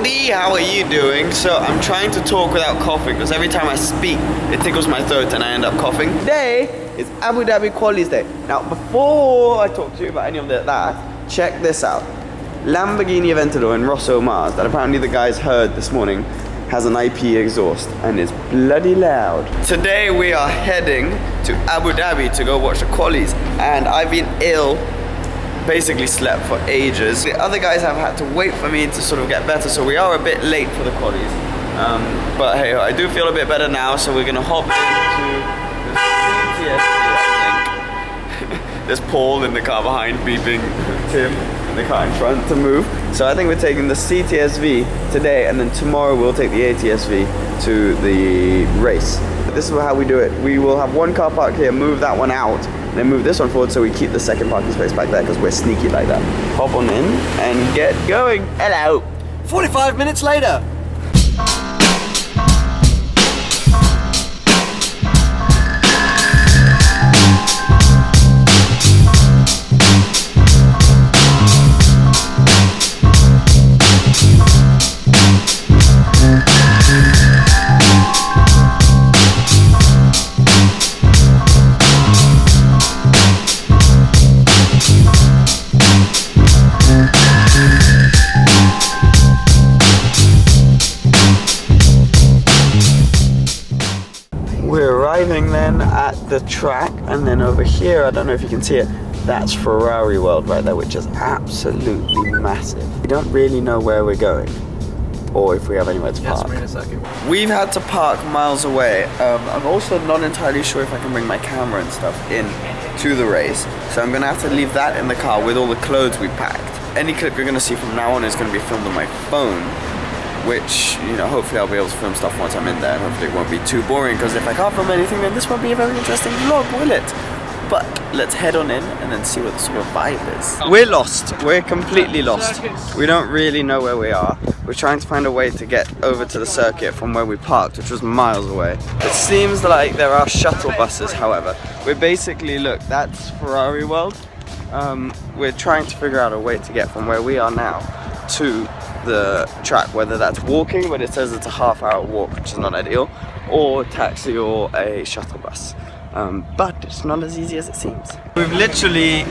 Howdy, how are you doing? So I'm trying to talk without coughing because every time I speak it tickles my throat and I end up coughing. Today is Abu Dhabi Quali's day. Now before I talk to you about any of that, check this out. Lamborghini Aventador in Rosso Mars that apparently the guys heard this morning has an IP exhaust and is bloody loud. Today we are heading to Abu Dhabi to go watch the Qualis, and I've been ill, basically slept for ages. The other guys have had to wait for me to sort of get better, so we are a bit late for the Qualis. But hey, I do feel a bit better now, so we're gonna hop into the CTSV, I think. There's Paul in the car behind beeping Tim in the car in front to move. So I think we're taking the CTSV today, and then tomorrow we'll take the ATSV to the race. This is how we do it. We will have one car park here, move that one out, and then move this one forward so we keep the second parking space back there because we're sneaky like that. Hop on in and get going. Hello. 45 minutes later. Then at the track, and then over here, I don't know if you can see it, that's Ferrari World right there, which is absolutely massive. We don't really know where we're going or if we have anywhere to park. We've had to park miles away. I'm also not entirely sure if I can bring my camera and stuff in to the race, so I'm gonna have to leave that in the car with all the clothes we packed. Any clip you're gonna see from now on is gonna be filmed on my phone, which, you know, hopefully I'll be able to film stuff once I'm in there, and hopefully it won't be too boring, because if I can't film anything then this won't be a very interesting vlog, will it? But let's head on in and then see what the sort of vibe is. We're lost. We're completely lost. We don't really know where we are. We're trying to find a way to get over to the circuit from where we parked, which was miles away. It seems like there are shuttle buses, however. We're basically, look, that's Ferrari World. We're trying to figure out a way to get from where we are now to the track, whether that's walking, but it says it's a half-hour walk, which is not ideal, or taxi or a shuttle bus. But it's not as easy as it seems. We've literally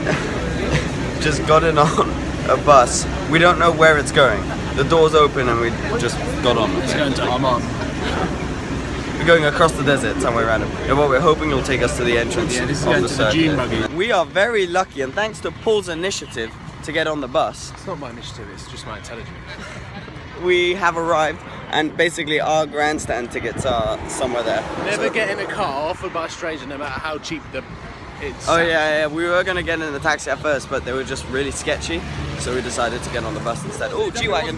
just gotten on a bus. We don't know where it's going. The door's open and we just got on. It's going to Oman. We're going across the desert somewhere random. And what we're hoping will take us to the entrance of the circuit. We are very lucky, and thanks to Paul's initiative to get on the bus. It's not my initiative, it's just my intelligence. We have arrived, and basically our grandstand tickets are somewhere there. Never get in a car offered by a stranger, no matter how cheap it's. Oh yeah, we were gonna get in the taxi at first, but they were just really sketchy, so we decided to get on the bus instead. Oh, G-Wagon.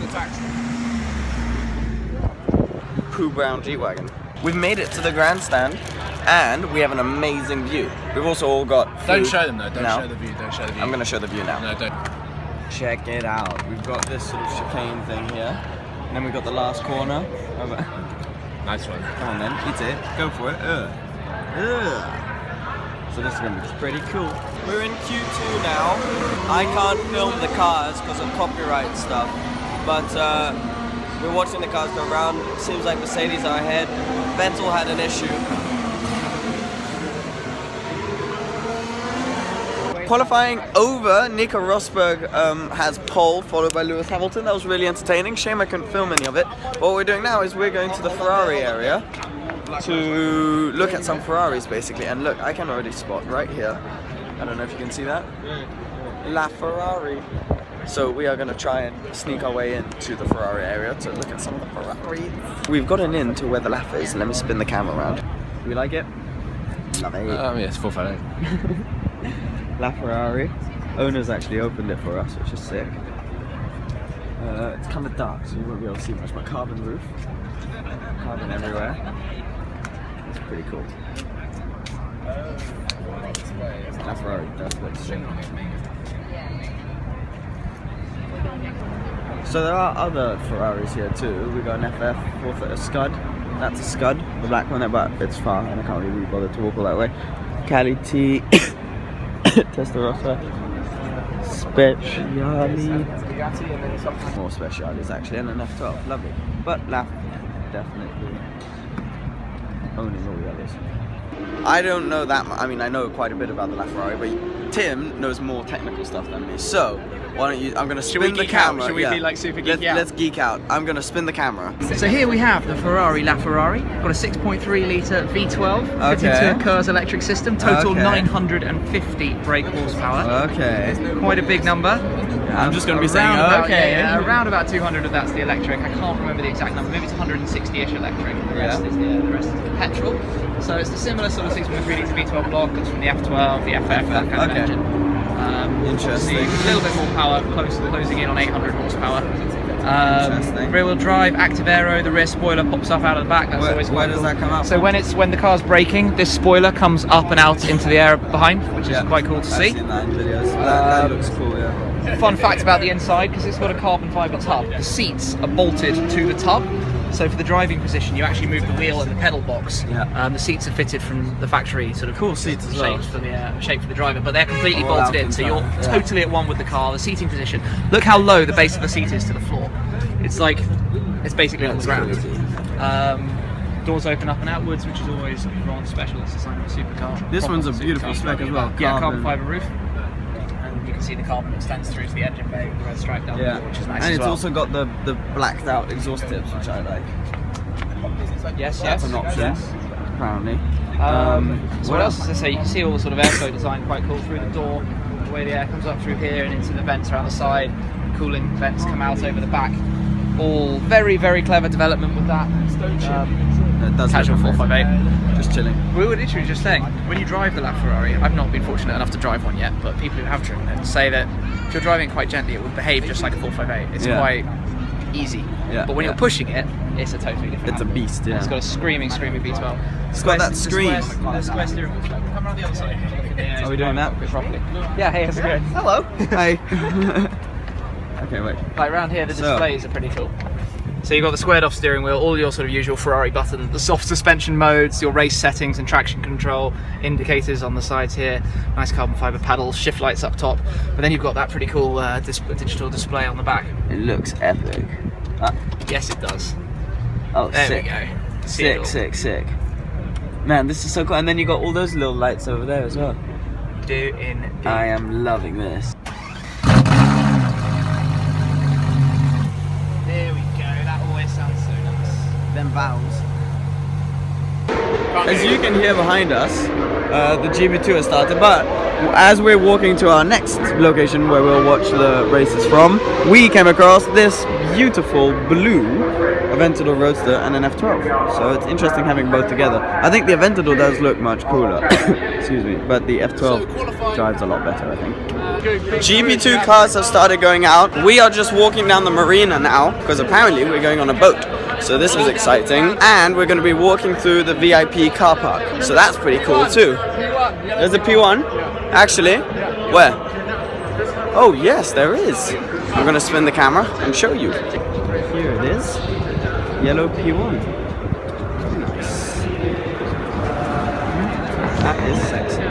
Pooh brown G-Wagon. We've made it to the grandstand, and we have an amazing view. We've also all got food. Don't show them though, don't now. show the view, don't show the view. I'm gonna show the view now. No, don't. Check it out. We've got this sort of chicane thing here, and then we've got the last corner. Nice one. Come on then, eat it. Go for it. So this is gonna be pretty cool. We're in Q2 now. I can't film the cars because of copyright stuff, but we're watching the cars go around. Seems like Mercedes are ahead. Vettel had an issue. Qualifying over, Nico Rosberg has pole, followed by Lewis Hamilton. That was really entertaining. Shame I couldn't film any of it. What we're doing now is we're going to the Ferrari area to look at some Ferraris, basically. And look, I can already spot right here. I don't know if you can see that. La Ferrari. So we are going to try and sneak our way into the Ferrari area to look at some of the Ferraris. We've gotten into where the lap is. Let me spin the camera around. Do you like it? Love it. Yeah, it's 458. La Ferrari. Owners actually opened it for us, which is sick. It's kind of dark, so you won't be able to see much, but carbon roof. Carbon everywhere. It's pretty cool. La Ferrari, that's what it's saying. So there are other Ferraris here too. We got an FF, a Scud. That's a Scud, the black one there, but it's far and I can't really bother to walk all that way. Cali T, Testarossa, Speciali. More specialities actually, and an F12. Lovely. But LAF definitely owning all the others. I don't know that much. I mean, I know quite a bit about the LaFerrari, but Tim knows more technical stuff than me. So, why don't you? I'm gonna spin the camera. Should we be like super geek out? Let's geek out. I'm gonna spin the camera. So here we have the Ferrari LaFerrari. Got a 6.3 litre V12 fitted to a KERS electric system. Total 950 brake horsepower. Okay. Quite a big number. I'm just gonna be saying around about 200 of that's the electric. I can't remember the exact number. Maybe it's 160ish electric. The rest is the rest is the petrol. So it's a similar sort of 6.3 litre V12 block. It's from the F12, the FF, that kind of engine. Interesting. A little bit more power, closing in on 800 horsepower. Interesting. Rear wheel drive, active aero, the rear spoiler pops up out of the back. That's always where quite does that come up? So when the car's braking, this spoiler comes up and out into the air behind, which is quite cool to see. I've seen that in videos. That looks cool, yeah. Fun fact about the inside, because it's got a carbon fibre tub, the seats are bolted to the tub. So for the driving position, you actually move the wheel and the pedal box. Yeah. The seats are fitted from the factory, sort of cool seats as well. Shape for the driver, but they're completely All bolted in, so you're totally at one with the car. The seating position. Look how low the base of the seat is to the floor. It's like it's basically on the ground. Doors open up and outwards, which is always rather special. It's a sign of a supercar. This one's a beautiful spec as well. Yeah, carbon fibre roof. And you can see the carbon extends through to the engine bay with the red stripe down there, which is nice and as it's well. also got the blacked out exhaust tips, which I like. Yes, That's an option, apparently. So what else is there? So you can see all the sort of airflow design quite cool through the door, the way the air comes up through here and into the vents around the side. Cooling vents come out over the back. All very, very clever development with that. It does Casual look amazing. 458. Just chilling. We were literally just saying, when you drive the LaFerrari, I've not been fortunate enough to drive one yet, but people who have driven it say that if you're driving quite gently, it would behave just like a 458. It's quite easy. Yeah, but when you're pushing it, it's a totally different It's a animal. beast, yeah. It's got a screaming V12. It's got that scream. The square steering wheel. Come around the other side. Are we doing that? Properly. Yeah, hey, how's it going? Hello. Hi. Okay, wait. Like around here, the displays are pretty cool. So you've got the squared off steering wheel, all your sort of usual Ferrari buttons, the soft suspension modes, your race settings and traction control, indicators on the sides here, nice carbon fibre paddles, shift lights up top, but then you've got that pretty cool digital display on the back. It looks epic. Yes, it does. Oh, There sick. we go. Sick. Man, this is so cool. And then you got all those little lights over there as well. Do indeed. I am loving this. There we go. That always sounds so nice. Them valves. As you can hear behind us, the GB2 has started, but as we're walking to our next location where we'll watch the races from, we came across this beautiful blue Aventador Roadster and an F12. So it's interesting having both together. I think the Aventador does look much cooler, excuse me, but the F12 drives a lot better, I think. GB2 cars have started going out. We are just walking down the Marina now, because apparently we're going on a boat. So this is exciting, and we're going to be walking through the VIP car park. So that's pretty cool too. There's a P1, actually. Where? Oh yes, there is. I'm going to spin the camera and show you. Here it is. Yellow P1. Nice. That is sexy.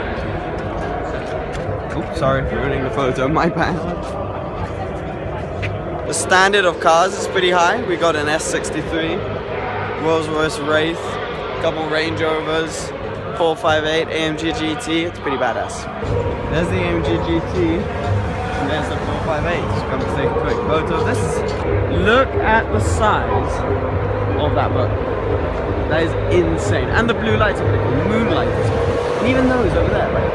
Oops, sorry for ruining the photo, my bad. The standard of cars is pretty high. We got an S63, Rolls-Royce Wraith, couple Range Rovers, 458 AMG GT. It's pretty badass. There's the AMG GT, and there's the 458. Just come take a quick photo of this. Look at the size of that boat. That is insane. And the blue lights are pretty cool. Moonlight is cool. And even those over there, right?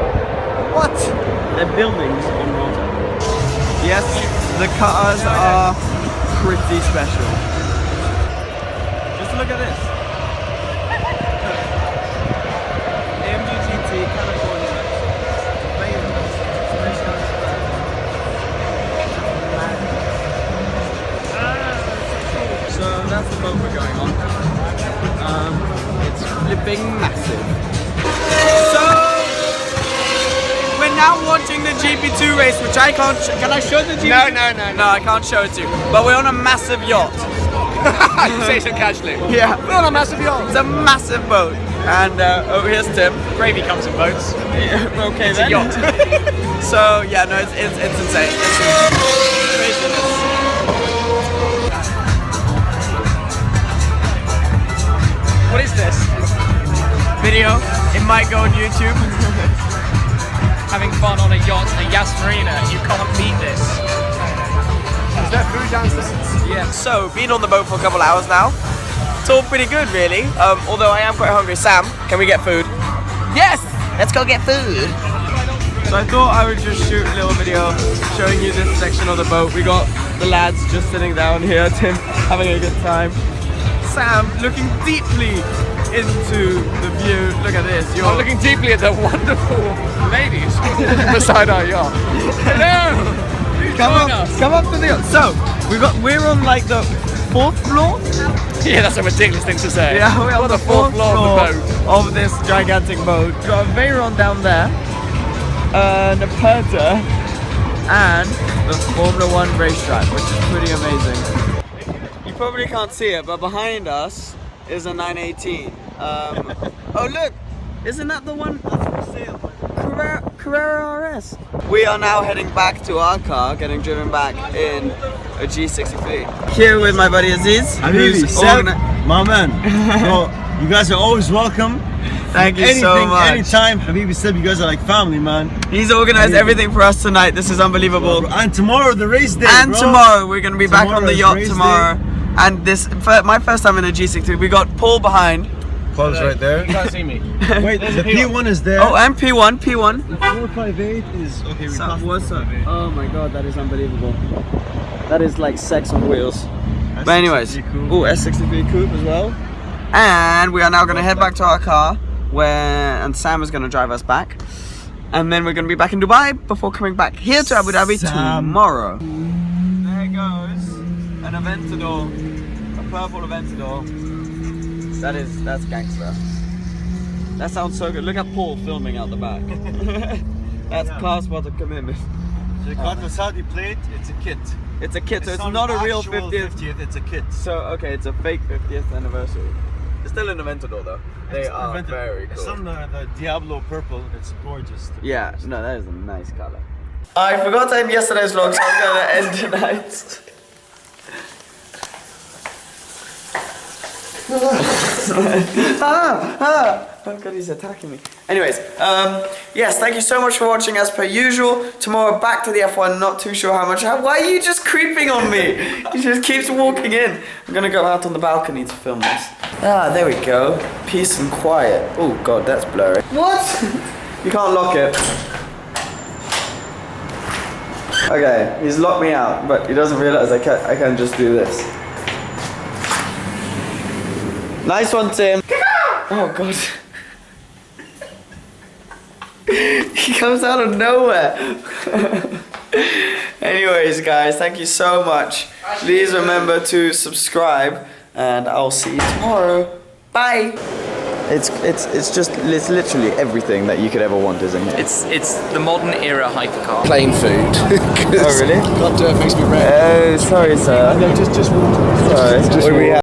What? They're buildings on water. Yes, the cars are pretty special. Just look at this. AMG GT California. So that's the boat we're going on. It's flipping massive. So we're now watching the GP2 race, which I can't. Can I show the GP2? No, I can't show it to you. But we're on a massive yacht. You say so casually. Yeah. We're on a massive yacht. It's a massive boat. And over here's Tim. Gravy comes in boats. Okay, It's then. a yacht. So yeah, no, it's insane. It's craziness. What is this? Video. It might go on YouTube. Having fun on a yacht in Yacht Marina. You can't beat this. Is there food downstairs? Yeah. So been on the boat for a couple hours now. It's all pretty good, really. Although I am quite hungry. Sam, can we get food? Yes. Let's go get food. So I thought I would just shoot a little video showing you this section of the boat. We got the lads just sitting down here, Tim having a good time. Sam looking deeply into the view. Look at this. I'm looking deeply at the wonderful ladies beside our yacht. Hello! Come up to the yacht. So we're on like the 4th floor. Yeah, that's a ridiculous thing to say. Yeah, we're on the 4th floor of the boat. of this gigantic boat. We've got a Veyron down there, an Aperta, and the Formula 1 racetrack, which is pretty amazing. You probably can't see it, but behind us is a 918. Oh look, isn't that the one? That's for sale. Carrera RS. We are now heading back to our car, getting driven back in a G63. Here with my buddy Aziz. Habibi, Seb, my man. Bro, you guys are always welcome. Thank you so much. Anytime. Habibi, Seb, you guys are like family, man. He's organized everything for us tonight. This is unbelievable. Bro, and tomorrow the race day, And bro. tomorrow we're gonna be back on the Tomorrow is yacht race tomorrow. day. And this, my first time in a G63. We got Paul behind. Paul's right there. You can't see me. Wait, the P1 is there. Oh, and P1. The 458 is okay. We passed What's the up? 458. Oh my god, that is unbelievable. That is like sex on wheels. But anyways, S63 oh, S63 coupe as well. And we are now gonna head back to our car, and Sam is gonna drive us back. And then we're gonna be back in Dubai before coming back here to Abu Dhabi tomorrow. There goes an Aventador, a purple Aventador. That's gangster. That sounds so good. Look at Paul filming out the back. That's car spotted commitment. So you got the Saudi plate, it's a kit. It's a kit, so it's not a real actual 50th. it's a kit. So okay, it's a fake 50th anniversary. It's still an Aventador though. They are Invented. very It's cool. on the Diablo purple, it's gorgeous. Yeah, no, that is a nice color. I forgot to end yesterday's vlog, so I'm gonna end tonight's. Oh god, he's attacking me. Anyways, yes, thank you so much for watching as per usual. Tomorrow back to the F1, not too sure how much. Why are you just creeping on me? He just keeps walking in. I'm gonna go out on the balcony to film this. Ah, there we go. Peace and quiet. Oh god, that's blurry. What? You can't lock it. Okay, he's locked me out, but he doesn't realize I can just do this. Nice one, Tim. Oh god. He comes out of nowhere. Anyways, guys, thank you so much. Please remember to subscribe, and I'll see you tomorrow. Bye. It's literally everything that you could ever want, isn't it? It's the modern era hypercar. Plain food. Oh really? Can't do it, makes me red. Oh, sorry, sir. No, just water. Sorry. What do we have?